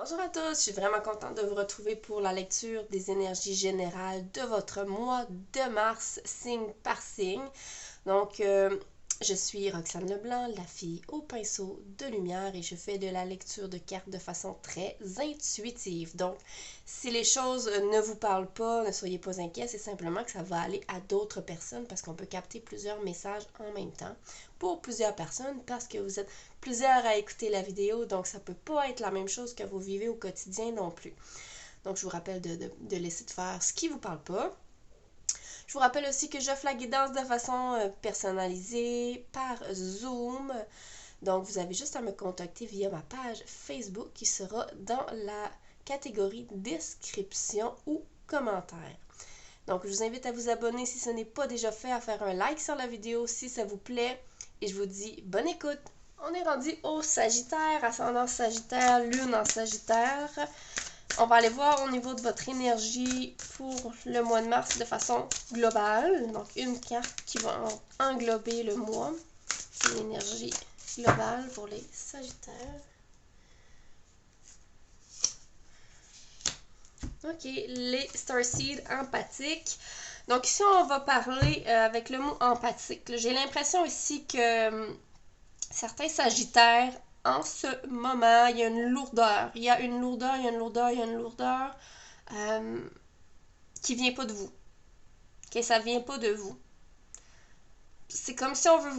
Bonjour à tous, je suis vraiment contente de vous retrouver pour la lecture des énergies générales de votre mois de mars, signe par signe. Donc, je suis Roxane Leblanc, la fille au pinceau de lumière, et je fais de la lecture de cartes de façon très intuitive. Donc, si les choses ne vous parlent pas, ne soyez pas inquiets, c'est simplement que ça va aller à d'autres personnes parce qu'on peut capter plusieurs messages en même temps pour plusieurs personnes parce que vous êtes plusieurs à écouter la vidéo, donc ça peut pas être la même chose que vous vivez au quotidien non plus. Donc, je vous rappelle de laisser de faire ce qui vous parle pas. Je vous rappelle aussi que j'offre la guidance de façon personnalisée par Zoom. Donc, vous avez juste à me contacter via ma page Facebook qui sera dans la catégorie description ou commentaire. Donc, je vous invite à vous abonner si ce n'est pas déjà fait, à faire un like sur la vidéo si ça vous plaît. Et je vous dis bonne écoute! On est rendu au Sagittaire, ascendant Sagittaire, lune en Sagittaire. On va aller voir au niveau de votre énergie pour le mois de mars de façon globale. Donc, une carte qui va englober le mois. L'énergie globale pour les Sagittaires. OK, les Starseeds empathiques. Donc, ici, on va parler avec le mot empathique. J'ai l'impression ici que certains Sagittaires, en ce moment, il y a une lourdeur. Il y a une lourdeur qui vient pas de vous. Que ça vient pas de vous. C'est comme si on veut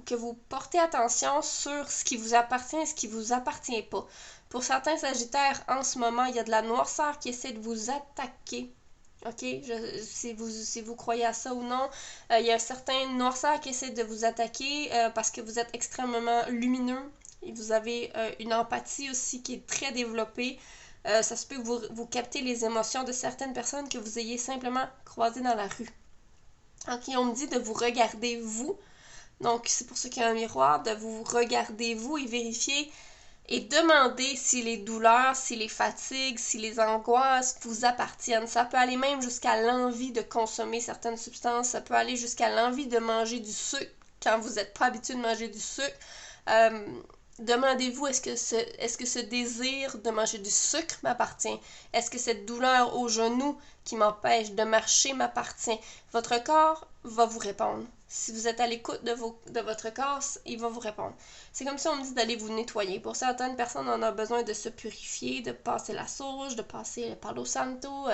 que vous portez attention sur ce qui vous appartient et ce qui vous appartient pas. Pour certains Sagittaires, en ce moment, il y a de la noirceur qui essaie de vous attaquer. OK? Si vous croyez à ça ou non, il y a un certain noirceur qui essaie de vous attaquer parce que vous êtes extrêmement lumineux et vous avez une empathie aussi qui est très développée. Ça se peut que vous captez les émotions de certaines personnes que vous ayez simplement croisées dans la rue. OK, on me dit de vous regarder vous. Donc, c'est pour ça qu'il y a un miroir, de vous regarder vous et vérifier et demander si les douleurs, si les fatigues, si les angoisses vous appartiennent. Ça peut aller même jusqu'à l'envie de consommer certaines substances. Ça peut aller jusqu'à l'envie de manger du sucre quand vous n'êtes pas habitué de manger du sucre. Demandez-vous, est-ce que ce désir de manger du sucre m'appartient? Est-ce que cette douleur au genou qui m'empêche de marcher m'appartient? Votre corps va vous répondre. Si vous êtes à l'écoute de votre corps, il va vous répondre. C'est comme si on me dit d'aller vous nettoyer. Pour certaines personnes, on a besoin de se purifier, de passer la sauge, de passer le Palo Santo,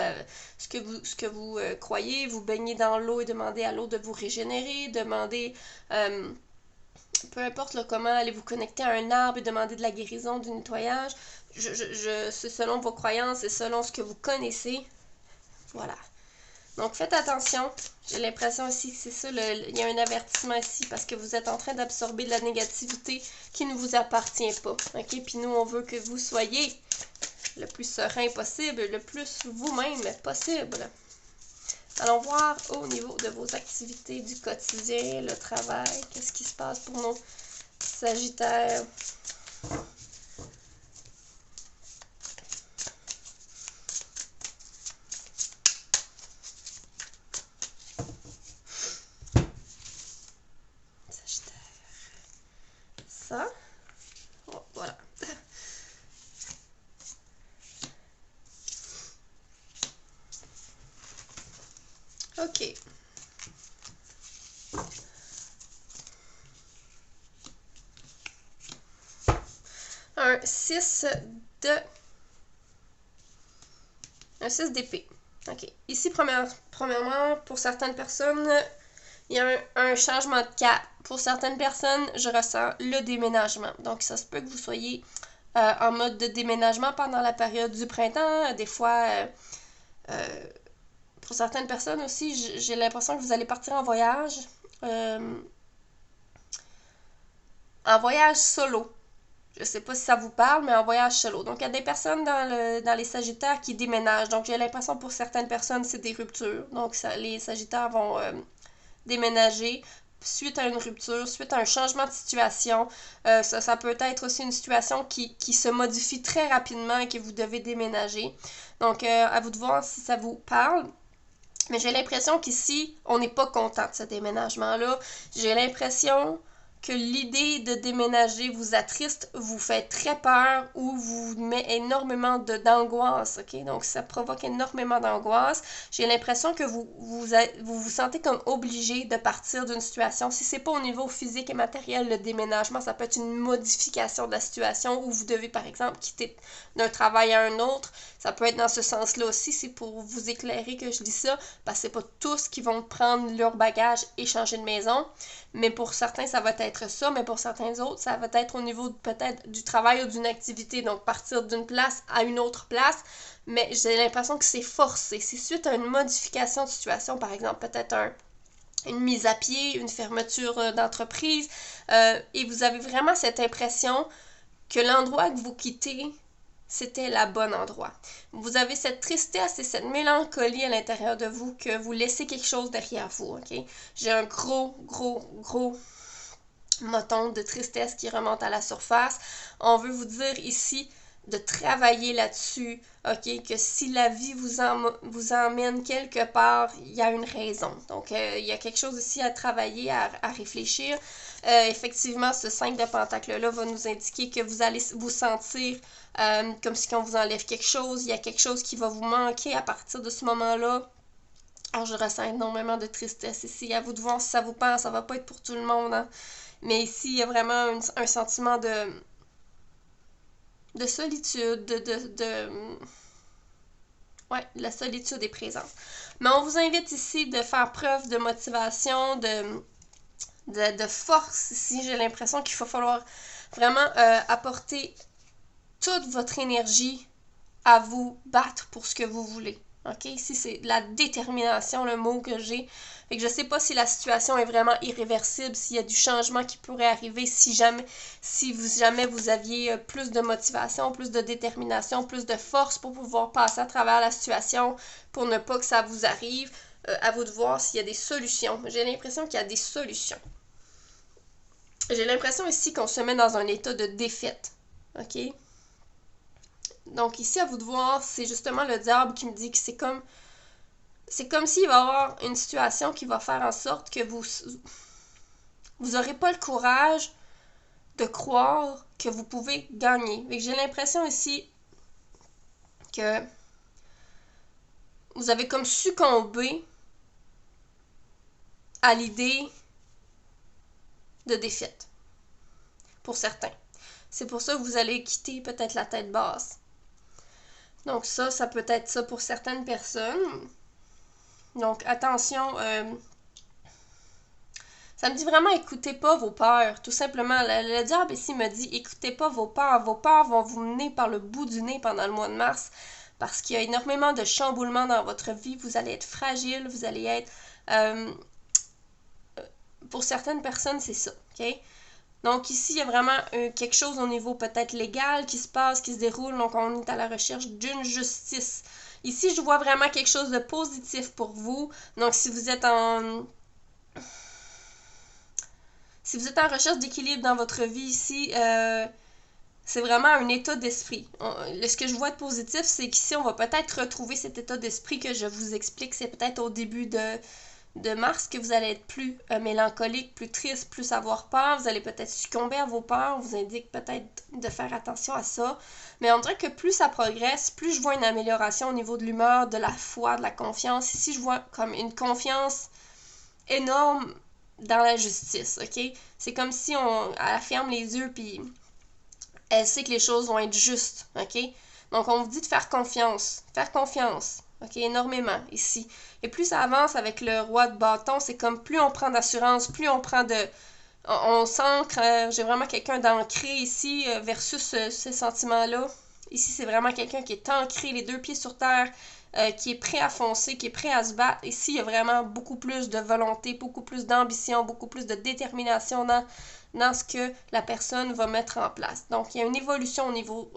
ce que vous croyez, vous baigner dans l'eau et demander à l'eau de vous régénérer, demander... peu importe comment, allez vous connecter à un arbre et demander de la guérison, du nettoyage. C'est selon vos croyances et selon ce que vous connaissez. Voilà. Donc, faites attention. J'ai l'impression aussi que c'est ça, il y a un avertissement ici parce que vous êtes en train d'absorber de la négativité qui ne vous appartient pas. OK? Puis nous, on veut que vous soyez le plus serein possible, le plus vous-même possible. Allons voir au niveau de vos activités du quotidien, le travail, qu'est-ce qui se passe pour nos Sagittaires. Sagittaire. Ça. Oh, voilà. OK. Un 6 de... Un 6 d'épée. OK. Ici, premièrement, pour certaines personnes, il y a un changement de cap. Pour certaines personnes, je ressens le déménagement. Donc, ça se peut que vous soyez en mode de déménagement pendant la période du printemps. Des fois, pour certaines personnes aussi, j'ai l'impression que vous allez partir en voyage. En voyage solo. Je sais pas si ça vous parle, mais en voyage solo. Donc, il y a des personnes dans les Sagittaires qui déménagent. Donc, j'ai l'impression pour certaines personnes, c'est des ruptures. Donc, les Sagittaires vont déménager suite à une rupture, suite à un changement de situation. Ça peut être aussi une situation qui se modifie très rapidement et que vous devez déménager. Donc, à vous de voir si ça vous parle. Mais j'ai l'impression qu'ici, on n'est pas content de ce déménagement-là. J'ai l'impression que l'idée de déménager vous attriste, vous fait très peur ou vous met énormément d'angoisse, ok? Donc, ça provoque énormément d'angoisse. J'ai l'impression que vous sentez comme obligé de partir d'une situation. Si c'est pas au niveau physique et matériel, le déménagement, ça peut être une modification de la situation où vous devez, par exemple, quitter d'un travail à un autre. Ça peut être dans ce sens-là aussi. C'est pour vous éclairer que je dis ça, parce que c'est pas tous qui vont prendre leur bagage et changer de maison. Mais pour certains, ça va être ça, mais pour certains autres, ça va être au niveau peut-être du travail ou d'une activité, donc partir d'une place à une autre place, mais j'ai l'impression que c'est forcé. C'est suite à une modification de situation, par exemple, peut-être une mise à pied, une fermeture d'entreprise, et vous avez vraiment cette impression que l'endroit que vous quittez, c'était le bon endroit. Vous avez cette tristesse et cette mélancolie à l'intérieur de vous que vous laissez quelque chose derrière vous, ok? J'ai un gros moton de tristesse qui remonte à la surface. On veut vous dire ici de travailler là-dessus, ok? Que si la vie vous emmène quelque part, il y a une raison. Donc, il y a quelque chose ici à travailler, à réfléchir. Effectivement, ce 5 de Pentacle-là va nous indiquer que vous allez vous sentir comme si on vous enlève quelque chose. Il y a quelque chose qui va vous manquer à partir de ce moment-là. Alors, je ressens énormément de tristesse ici. À vous de voir si ça vous parle. Ça va pas être pour tout le monde, hein? Mais ici, il y a vraiment un sentiment de solitude, ouais, la solitude est présente. Mais on vous invite ici de faire preuve de motivation, de force. Ici, j'ai l'impression qu'il va falloir vraiment apporter toute votre énergie à vous battre pour ce que vous voulez. OK? Ici, c'est la détermination, le mot que j'ai. Fait que je sais pas si la situation est vraiment irréversible, s'il y a du changement qui pourrait arriver, si jamais vous aviez plus de motivation, plus de détermination, plus de force pour pouvoir passer à travers la situation, pour ne pas que ça vous arrive. À vous de voir s'il y a des solutions. J'ai l'impression qu'il y a des solutions. J'ai l'impression ici qu'on se met dans un état de défaite. OK? Donc ici, à vous de voir, c'est justement le diable qui me dit que c'est comme s'il va y avoir une situation qui va faire en sorte que vous n'aurez pas le courage de croire que vous pouvez gagner. Et j'ai l'impression ici que vous avez comme succombé à l'idée de défaite. Pour certains. C'est pour ça que vous allez quitter peut-être la tête basse. Donc ça peut être ça pour certaines personnes. Donc attention, ça me dit vraiment écoutez pas vos peurs, tout simplement. Le diable ici me dit écoutez pas vos peurs vont vous mener par le bout du nez pendant le mois de mars parce qu'il y a énormément de chamboulements dans votre vie, vous allez être fragile, vous allez être... pour certaines personnes, c'est ça, ok? Donc ici, il y a vraiment quelque chose au niveau peut-être légal qui se passe, qui se déroule, donc on est à la recherche d'une justice. Ici, je vois vraiment quelque chose de positif pour vous. Donc si vous êtes en recherche d'équilibre dans votre vie ici, c'est vraiment un état d'esprit. Ce que je vois de positif, c'est qu'ici, on va peut-être retrouver cet état d'esprit que je vous explique. C'est peut-être au début de mars que vous allez être plus mélancolique, plus triste, plus avoir peur. Vous allez peut-être succomber à vos peurs. On vous indique peut-être de faire attention à ça. Mais on dirait que plus ça progresse, plus je vois une amélioration au niveau de l'humeur, de la foi, de la confiance. Ici, je vois comme une confiance énorme dans la justice, ok? C'est comme si elle ferme les yeux puis elle sait que les choses vont être justes, ok? Donc, on vous dit de faire confiance, ok? Énormément, ici. Et plus ça avance avec le roi de bâton, c'est comme plus on prend d'assurance, plus on prend de... On s'ancre, j'ai vraiment quelqu'un d'ancré ici versus ce sentiment-là. Ici, c'est vraiment quelqu'un qui est ancré, les deux pieds sur terre, qui est prêt à foncer, qui est prêt à se battre. Ici, il y a vraiment beaucoup plus de volonté, beaucoup plus d'ambition, beaucoup plus de détermination dans ce que la personne va mettre en place. Donc, il y a une évolution au niveau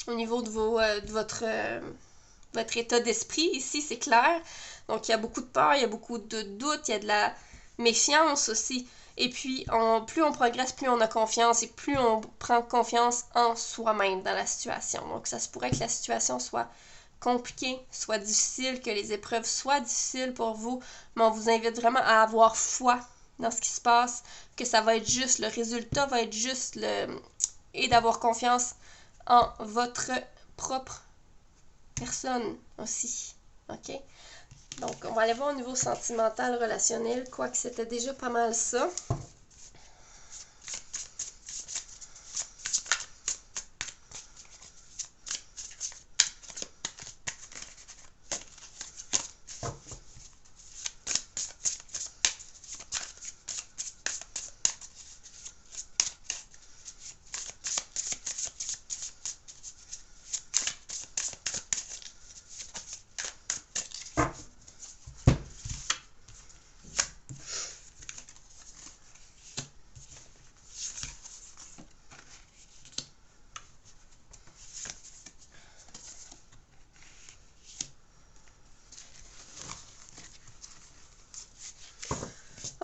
de votre état d'esprit. Ici, c'est clair. Donc, il y a beaucoup de peur, il y a beaucoup de doutes, il y a de la méfiance aussi. Et puis, plus on progresse, plus on a confiance et plus on prend confiance en soi-même dans la situation. Donc, ça se pourrait que la situation soit compliquée, soit difficile, que les épreuves soient difficiles pour vous, mais on vous invite vraiment à avoir foi dans ce qui se passe, que ça va être juste, le résultat va être juste, et d'avoir confiance en votre propre personne aussi, ok? Donc, on va aller voir au niveau sentimental, relationnel, quoique c'était déjà pas mal ça.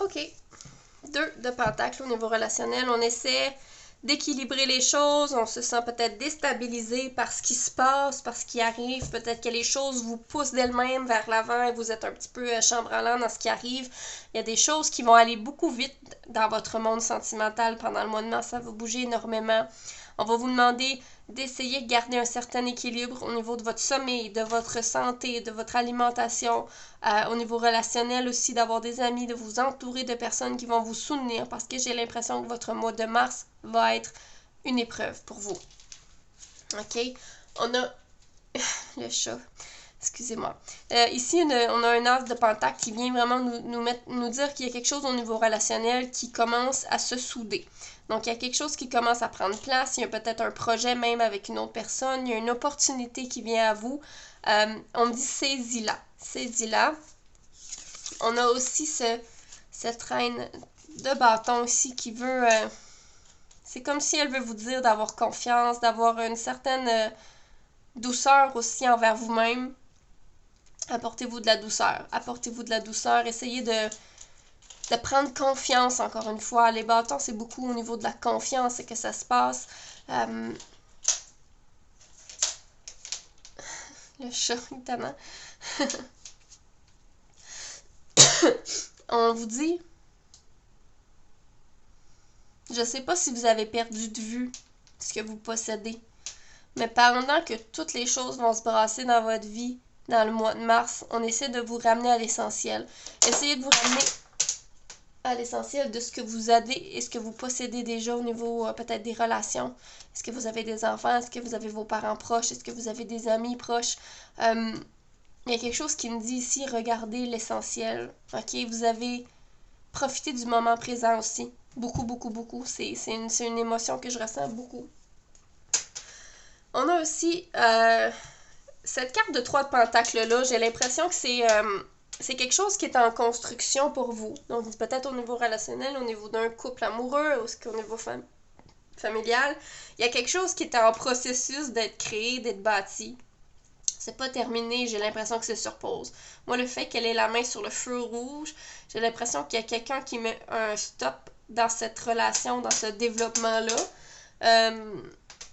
Ok, 2 de pentacle au niveau relationnel. On essaie d'équilibrer les choses. On se sent peut-être déstabilisé par ce qui se passe, par ce qui arrive. Peut-être que les choses vous poussent d'elles-mêmes vers l'avant et vous êtes un petit peu chambranlant dans ce qui arrive. Il y a des choses qui vont aller beaucoup vite dans votre monde sentimental pendant le mois de mars. Ça va bouger énormément. On va vous demander d'essayer de garder un certain équilibre au niveau de votre sommeil, de votre santé, de votre alimentation, au niveau relationnel aussi, d'avoir des amis, de vous entourer de personnes qui vont vous soutenir parce que j'ai l'impression que votre mois de mars va être une épreuve pour vous. Ok? On a le chat. Excusez-moi. Ici, on a un as de pentacle qui vient vraiment nous dire qu'il y a quelque chose au niveau relationnel qui commence à se souder. Donc, il y a quelque chose qui commence à prendre place. Il y a peut-être un projet même avec une autre personne. Il y a une opportunité qui vient à vous. On me dit saisis-la. Saisis-la. On a aussi cette reine de bâton ici qui veut... c'est comme si elle veut vous dire d'avoir confiance, d'avoir une certaine douceur aussi envers vous-même. Apportez-vous de la douceur. Apportez-vous de la douceur. Essayez de prendre confiance, encore une fois. Les bâtons, c'est beaucoup au niveau de la confiance et que ça se passe. Le chat, évidemment. On vous dit, je sais pas si vous avez perdu de vue ce que vous possédez, mais pendant que toutes les choses vont se brasser dans votre vie, dans le mois de mars, on essaie de vous ramener à l'essentiel. Essayez de vous ramener à l'essentiel de ce que vous avez et ce que vous possédez déjà au niveau peut-être des relations. Est-ce que vous avez des enfants? Est-ce que vous avez vos parents proches? Est-ce que vous avez des amis proches? Il y a quelque chose qui me dit ici, regardez l'essentiel. Ok, vous avez profité du moment présent aussi. Beaucoup, beaucoup, beaucoup. C'est une émotion que je ressens beaucoup. On a aussi cette carte de 3 de pentacle-là. J'ai l'impression que c'est quelque chose qui est en construction pour vous. Donc, peut-être au niveau relationnel, au niveau d'un couple amoureux, au niveau familial. Il y a quelque chose qui est en processus d'être créé, d'être bâti. C'est pas terminé, j'ai l'impression que c'est sur pause. Moi, le fait qu'elle ait la main sur le feu rouge, j'ai l'impression qu'il y a quelqu'un qui met un stop dans cette relation, dans ce développement-là.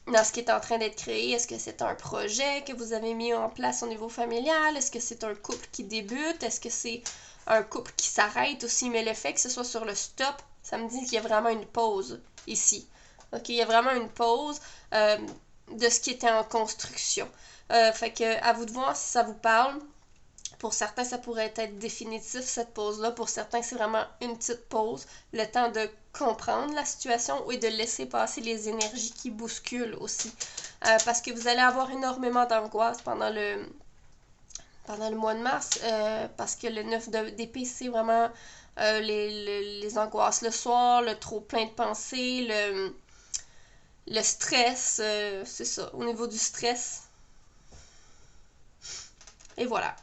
Dans ce qui est en train d'être créé. Est-ce que c'est un projet que vous avez mis en place au niveau familial? Est-ce que c'est un couple qui débute? Est-ce que c'est un couple qui s'arrête aussi? Mais le fait que ce soit sur le stop, ça me dit qu'il y a vraiment une pause ici. Ok, il y a vraiment une pause de ce qui était en construction. Fait que à vous de voir si ça vous parle. Pour certains, ça pourrait être définitif, cette pause-là. Pour certains, c'est vraiment une petite pause. Le temps de comprendre la situation et de laisser passer les énergies qui bousculent aussi. Parce que vous allez avoir énormément d'angoisse pendant le mois de mars. Parce que le 9 d'épée, c'est vraiment les angoisses le soir, le trop plein de pensées, le stress. C'est ça, au niveau du stress. Et voilà.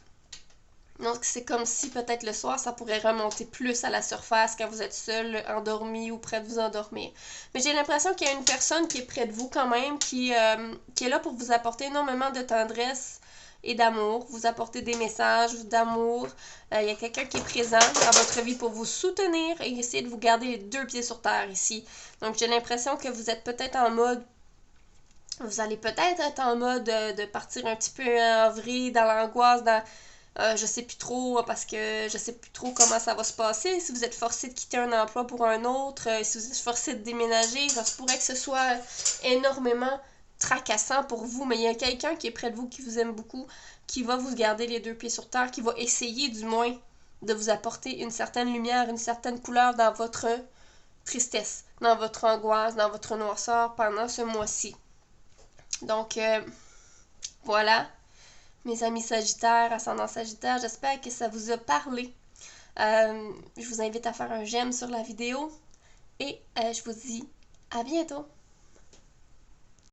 Donc, c'est comme si peut-être le soir, ça pourrait remonter plus à la surface quand vous êtes seul, endormi ou près de vous endormir. Mais j'ai l'impression qu'il y a une personne qui est près de vous quand même, qui est là pour vous apporter énormément de tendresse et d'amour, vous apporter des messages d'amour. Il y a quelqu'un qui est présent dans votre vie pour vous soutenir et essayer de vous garder les 2 pieds sur terre ici. Donc, j'ai l'impression que vous êtes peut-être en mode... Vous allez peut-être être en mode de partir un petit peu en vrille, dans l'angoisse, Je sais plus trop parce que je sais plus trop comment ça va se passer. Si vous êtes forcé de quitter un emploi pour un autre, si vous êtes forcé de déménager, ça se pourrait que ce soit énormément tracassant pour vous, mais il y a quelqu'un qui est près de vous, qui vous aime beaucoup, qui va vous garder les deux pieds sur terre, qui va essayer du moins de vous apporter une certaine lumière, une certaine couleur dans votre tristesse, dans votre angoisse, dans votre noirceur pendant ce mois-ci. Donc, voilà, mes amis Sagittaires, ascendant Sagittaire, j'espère que ça vous a parlé. Je vous invite à faire un j'aime sur la vidéo et je vous dis à bientôt.